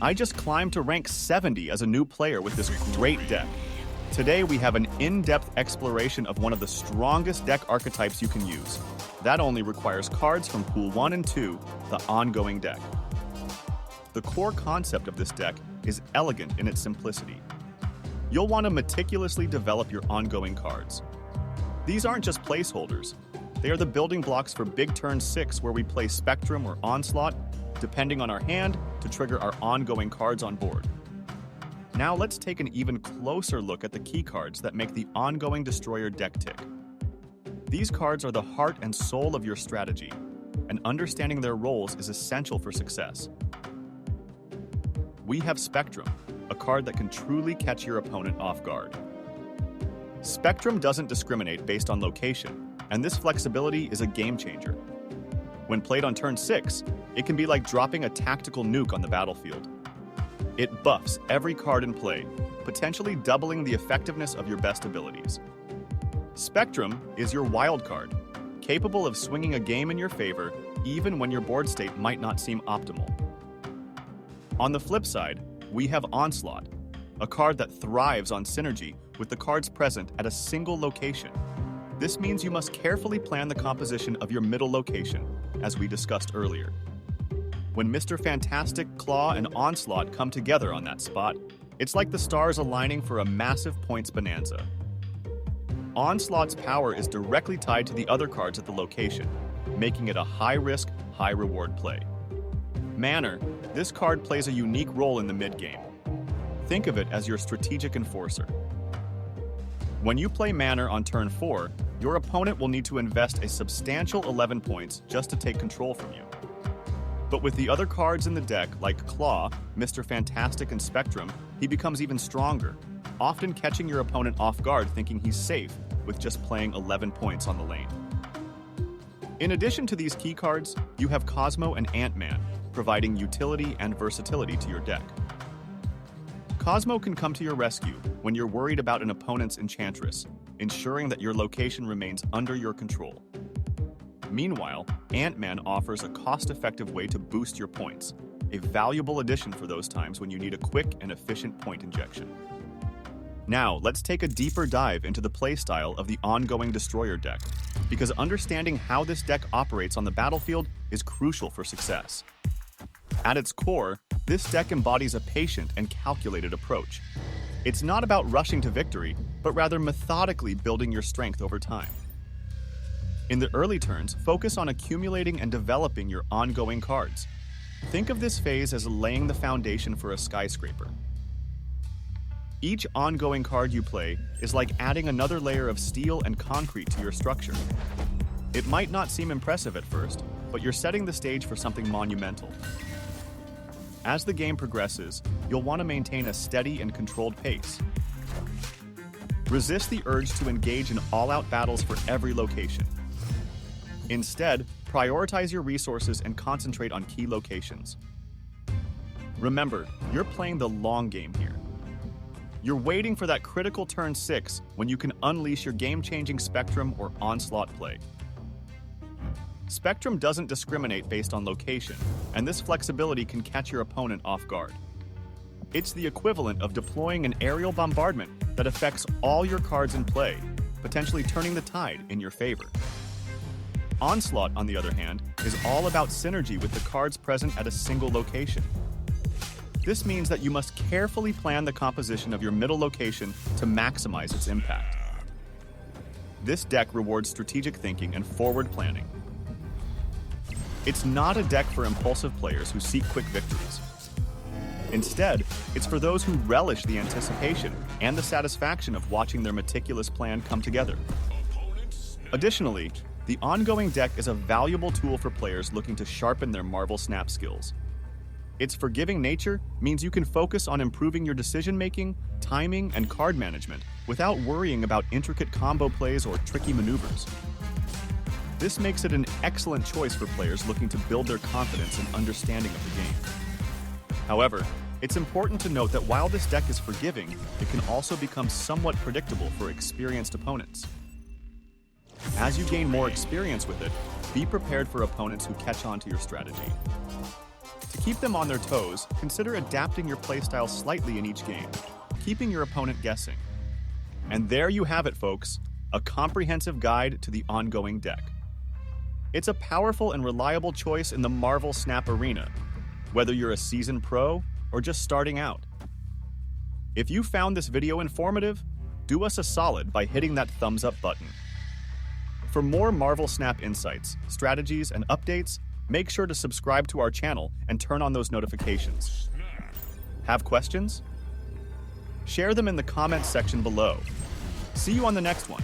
I just climbed to rank 70 as a new player with this great deck. Today we have an in-depth exploration of one of the strongest deck archetypes you can use. That only requires cards from Pool 1 and 2, the ongoing deck. The core concept of this deck is elegant in its simplicity. You'll want to meticulously develop your ongoing cards. These aren't just placeholders. They are the building blocks for big turn 6 where we play Spectrum or Onslaught, depending on our hand, to trigger our ongoing cards on board. Now let's take an even closer look at the key cards that make the ongoing Destroyer deck tick. These cards are the heart and soul of your strategy, and understanding their roles is essential for success. We have Spectrum, a card that can truly catch your opponent off guard. Spectrum doesn't discriminate based on location, and this flexibility is a game changer. When played on turn 6, it can be like dropping a tactical nuke on the battlefield. It buffs every card in play, potentially doubling the effectiveness of your best abilities. Spectrum is your wild card, capable of swinging a game in your favor even when your board state might not seem optimal. On the flip side, we have Onslaught, a card that thrives on synergy with the cards present at a single location. This means you must carefully plan the composition of your middle location, as we discussed earlier. When Mr. Fantastic, Klaw, and Onslaught come together on that spot, it's like the stars aligning for a massive points bonanza. Onslaught's power is directly tied to the other cards at the location, making it a high-risk, high-reward play. Manner, this card plays a unique role in the mid-game. Think of it as your strategic enforcer. When you play Manner on turn 4, your opponent will need to invest a substantial 11 points just to take control from you. But with the other cards in the deck, like Klaw, Mr. Fantastic, and Spectrum, he becomes even stronger, often catching your opponent off guard thinking he's safe with just playing 11 points on the lane. In addition to these key cards, you have Cosmo and Ant-Man, providing utility and versatility to your deck. Cosmo can come to your rescue when you're worried about an opponent's Enchantress, ensuring that your location remains under your control. Meanwhile, Ant-Man offers a cost-effective way to boost your points, a valuable addition for those times when you need a quick and efficient point injection. Now, let's take a deeper dive into the playstyle of the ongoing Destroyer deck, because understanding how this deck operates on the battlefield is crucial for success. At its core, this deck embodies a patient and calculated approach. It's not about rushing to victory, but rather methodically building your strength over time. In the early turns, focus on accumulating and developing your ongoing cards. Think of this phase as laying the foundation for a skyscraper. Each ongoing card you play is like adding another layer of steel and concrete to your structure. It might not seem impressive at first, but you're setting the stage for something monumental. As the game progresses, you'll want to maintain a steady and controlled pace. Resist the urge to engage in all-out battles for every location. Instead, prioritize your resources and concentrate on key locations. Remember, you're playing the long game here. You're waiting for that critical turn 6 when you can unleash your game-changing Spectrum or Onslaught play. Spectrum doesn't discriminate based on location, and this flexibility can catch your opponent off guard. It's the equivalent of deploying an aerial bombardment that affects all your cards in play, potentially turning the tide in your favor. Onslaught, on the other hand, is all about synergy with the cards present at a single location. This means that you must carefully plan the composition of your middle location to maximize its impact. This deck rewards strategic thinking and forward planning. It's not a deck for impulsive players who seek quick victories. Instead, it's for those who relish the anticipation and the satisfaction of watching their meticulous plan come together. Additionally, the ongoing deck is a valuable tool for players looking to sharpen their Marvel Snap skills. Its forgiving nature means you can focus on improving your decision-making, timing, and card management without worrying about intricate combo plays or tricky maneuvers. This makes it an excellent choice for players looking to build their confidence and understanding of the game. However, it's important to note that while this deck is forgiving, it can also become somewhat predictable for experienced opponents. As you gain more experience with it, be prepared for opponents who catch on to your strategy. To keep them on their toes, consider adapting your playstyle slightly in each game, keeping your opponent guessing. And there you have it, folks, a comprehensive guide to the ongoing deck. It's a powerful and reliable choice in the Marvel Snap arena, whether you're a seasoned pro or just starting out. If you found this video informative, do us a solid by hitting that thumbs up button. For more Marvel Snap insights, strategies, and updates, make sure to subscribe to our channel and turn on those notifications. Have questions? Share them in the comments section below. See you on the next one.